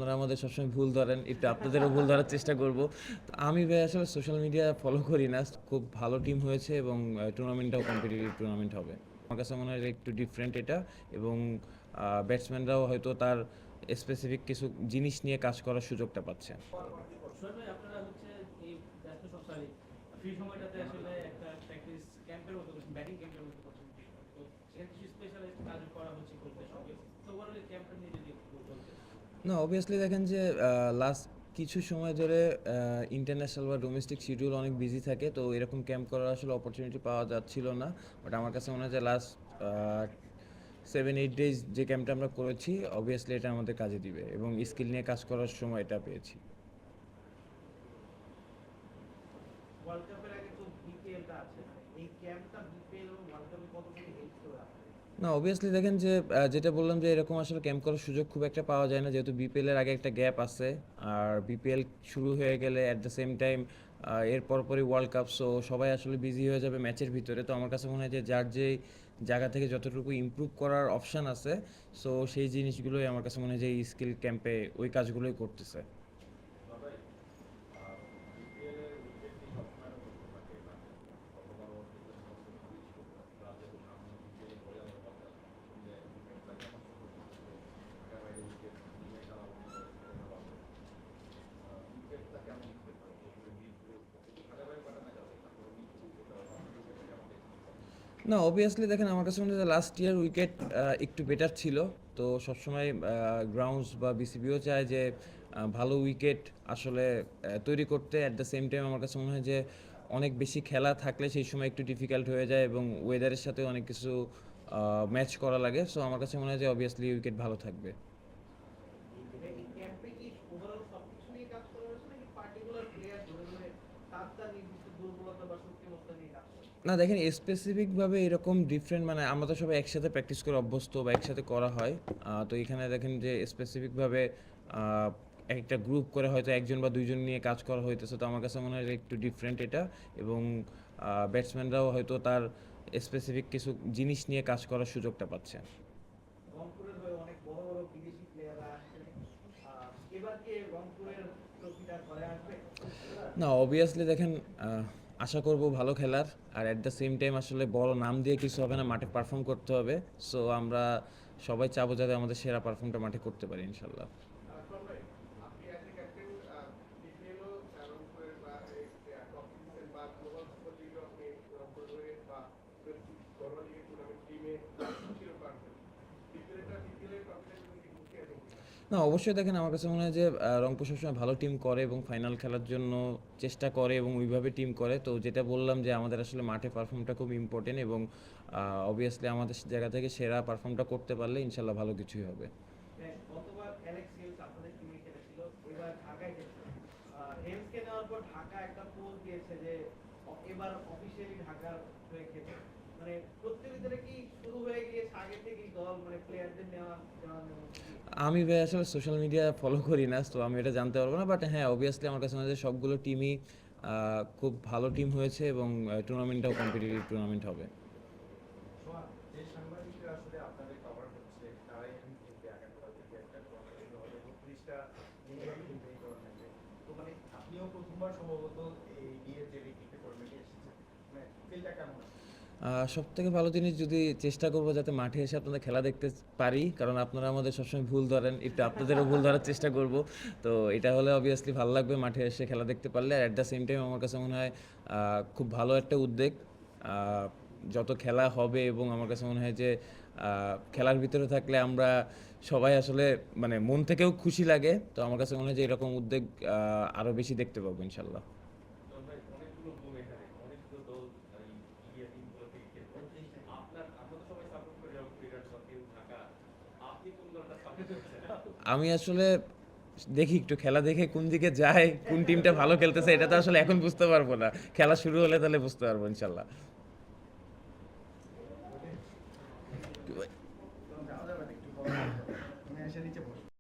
আপনারা আমাদের সবসময় ভুল ধরেন, একটু আপনাদেরও ভুল ধরার চেষ্টা করব। তো আমি ভাই আসলে সোশ্যাল মিডিয়া ফলো করি না। খুব ভালো টিম হয়েছে এবং টুর্নামেন্টটাও কম্পিটিটিভ টুর্নামেন্ট হবে। আমার কাছে মনে হয় যে একটু ডিফারেন্ট এটা, এবং ব্যাটসম্যানরাও হয়তো তার স্পেসিফিক কিছু জিনিস নিয়ে কাজ করার সুযোগটা পাচ্ছে। সোহেল ভাই, আপনারা হচ্ছে এই ব্যস্ত সরি ফ্রি সময়টাতে আসলে একটা প্র্যাকটিস ক্যাম্পের মতো করছেন, ব্যাটিং ক্যাম্পের মতো করছেন, তো সেখানে কিছু স্পেশালাইজড কাজ করা হচ্ছে কোচদের সঙ্গে। তো ওভারঅল ক্যাম্পটা নিয়ে যদি একটু বলতেন। না, অবভিয়াসলি দেখেন যে লাস্ট কিছু সময় ধরে ইন্টারন্যাশনাল বা ডোমেস্টিক শিডিউল অনেক বিজি থাকে, তো এরকম ক্যাম্প করার আসলে অপরচুনিটি পাওয়া যাচ্ছিল না। বাট আমার কাছে মনে হয় যে লাস্ট 7-8 ডেজ যে ক্যাম্পটা আমরা করেছি, অবভিয়াসলি এটা আমাদের কাজে দিবে এবং স্কিল নিয়ে কাজ করার সময় এটা পেয়েছি। ওয়ার্ল্ড কাপের আগে তো বিপিএলটা আছে, মানে এই ক্যাম্পটা বিপিএল এবং ওয়ার্ল্ড কাপে কতটুকু হেল্প করে আপনাদের? না, অবভিয়াসলি দেখেন যে যেটা বললাম যে এরকম আসলে ক্যাম্প করার সুযোগ খুব একটা পাওয়া যায় না, যেহেতু বিপিএল এর আগে একটা গ্যাপ আছে। আর বিপিএল শুরু হয়ে গেলে অ্যাট দ্য সেম টাইম এর পরপরই ওয়ার্ল্ড কাপ, সো সবাই আসলে বিজি হয়ে যাবে ম্যাচের ভিতরে। তো আমার কাছে মনে হয় যে যার যে জায়গা থেকে যতটুকু ইমপ্রুভ করার অপশান আছে, সো সেই জিনিসগুলোই আমার কাছে মনে হয় যে এই স্কিল ক্যাম্পে ওই কাজগুলোই করতেছে। না, অবভিয়াসলি দেখেন আমার কাছে মনে হয় লাস্ট ইয়ার উইকেট একটু বেটার ছিল। তো সবসময় গ্রাউন্ডস বা বিসিবিও চায় যে ভালো উইকেট আসলে তৈরি করতে। অ্যাট দ্য সেম টাইম আমার কাছে মনে হয় যে অনেক বেশি খেলা থাকলে সেই সময় একটু ডিফিকাল্ট হয়ে যায় এবং ওয়েদারের সাথে অনেক কিছু ম্যাচ করা লাগে। সো আমার কাছে মনে হয় যে অবভিয়াসলি উইকেট ভালো থাকবে। এই ক্যাম্পে কি ওভারঅল সবকিছু নিয়ে কাজ করা হয়েছে নাকি পার্টিকুলার প্লেয়ার ধরে ধরে তার নির্দিষ্ট দুর্বলতা বা শক্তিমত্তা নিয়ে কাজ করা? না, দেখেন স্পেসিফিকভাবে এরকম ডিফারেন্ট, মানে আমরা তো সবাই একসাথে প্র্যাকটিস করে অভ্যস্ত বা একসাথে করা হয়। তো এখানে দেখেন যে স্পেসিফিকভাবে একটা গ্রুপ করে হয়তো একজন বা দুইজন নিয়ে কাজ করা হইতেছে। তো আমার কাছে মনে হয় যে একটু ডিফারেন্ট এটা, এবং ব্যাটসম্যানরাও হয়তো তার স্পেসিফিক কিছু জিনিস নিয়ে কাজ করার সুযোগটা পাচ্ছে। রংপুরের হয়ে অনেক বড় বড় বিদেশি প্লেয়াররা আসছেন, এবার কি রংপুরের ট্রফিটা ঘরে আসবে? না, অবভিয়াসলি দেখেন আশা করব ভালো খেলার, আর অ্যাট দ্য সেম টাইম আসলে বড় নাম দিয়ে কিছু হবে না, মাঠে পারফর্ম করতে হবে। সো আমরা সবাই চাবো যাতে আমাদের সেরা পারফর্মটা মাঠে করতে পারি ইনশাল্লাহ। আকবর ভাই, আপনি অ্যাজ এ ক্যাপ্টেন বিপিএলও রংপুরের বা টপ সিক্সের বা গ্লোবাল সুপার লিগও আপনি রংপুর হয়ে বা ঘরোয়া লিগের টুর্নামেন্ট টিমে শিরোপা আনছেন। বিপিএলের কনফিডেন্স কি ঢুকে আছে কিনা? না, অবশ্যই দেখেন আমার কাছে মনে হয় যে রংপুর সবসময় ভালো টিম করে এবং ফাইনাল খেলার জন্য চেষ্টা করে এবং ওইভাবে টিম করে। তো যেটা বললাম যে আমাদের আসলে মাঠে পারফর্মটা খুব ইম্পর্টেন্ট, এবং অবভিয়াসলি আমাদের জায়গা থেকে সেরা পারফর্মটা করতে পারলে ইনশাল্লাহ ভালো কিছুই হবে। হ্যাঁ, গতবার অ্যালেক্স হেলস আপনাদের টিমে খেলেছিল, এবার ঢাকায় খেলছে। হেলসকে নেওয়ার পর ঢাকা একটা পোস্ট দিয়েছে যে এবার অফিসিয়ালি ঢাকার হয়ে খেলবে। মানে প্রতিযোগিতাটা কি শুরু হয়ে গিয়েছে আগে থেকেই, দল মানে প্লেয়ারদের নেওয়া নেওয়ার মধ্যে কি? আমি ভাই আসলে সোশ্যাল মিডিয়া ফলো করি না, তো আমি এটা জানতে পারবো না। বাট হ্যাঁ, অবভিয়াসলি আমার কাছে মনে হয় যে সবগুলো টিমই খুব ভালো টিম হয়েছে এবং টুর্নামেন্টটাও কম্পিটিটিভ টুর্নামেন্ট হবে। সোহান, যে সাংবাদিকরা আসলে আপনাদের কভার করছে তারাই কিন্তু একাত্তর থেকে একটা টুর্নামেন্ট শুরু হবে 32টা মিনিমাম কিন্তু এই টুর্নামেন্টে। তো মানে আপনিও প্রথমবার সম্ভবত এই বিয়ের যে রিক্রিকেট টুর্নামেন্টে এসেছেন, মানে ফিলটা কেমন আছে? সব থেকে ভালো জিনিস, যদি চেষ্টা করবো যাতে মাঠে এসে আপনাদের খেলা দেখতে পারি, কারণ আপনারা আমাদের সবসময় ভুল ধরেন, একটু আপনাদেরও ভুল ধরার চেষ্টা করব। তো এটা হলে অবভিয়াসলি ভালো লাগবে মাঠে এসে খেলা দেখতে পারলে। আর অ্যাট দ্য সেম টাইম আমার কাছে মনে হয় খুব ভালো একটা উদ্যোগ। আহ, যত খেলা হবে এবং আমার কাছে মনে হয় যে খেলার ভিতরে থাকলে আমরা সবাই আসলে মানে মন থেকেও খুশি লাগে। তো আমার কাছে মনে হয় যে এরকম উদ্যোগ আরও বেশি দেখতে পাবো ইনশাল্লাহ। ভাই, অনেকগুলো দল এখানে অনেকগুলো দল এই ইন্ডিয়া টিমগুলো থেকে খেলবে। আমরা তো সবাই সাপোর্ট করি যেমন বিরাট বা কেউ ঢাকা। আপনি কোন দলটা সাপোর্ট করছেন? আমি আসলে দেখি একটু খেলা দেখে কোন দিকে যায়, কোন টিমটা ভালো খেলতেছে, এটা তো আসলে এখন বুঝতে পারবো না। খেলা শুরু হলে তাহলে বুঝতে পারবো ইনশাল্লাহ।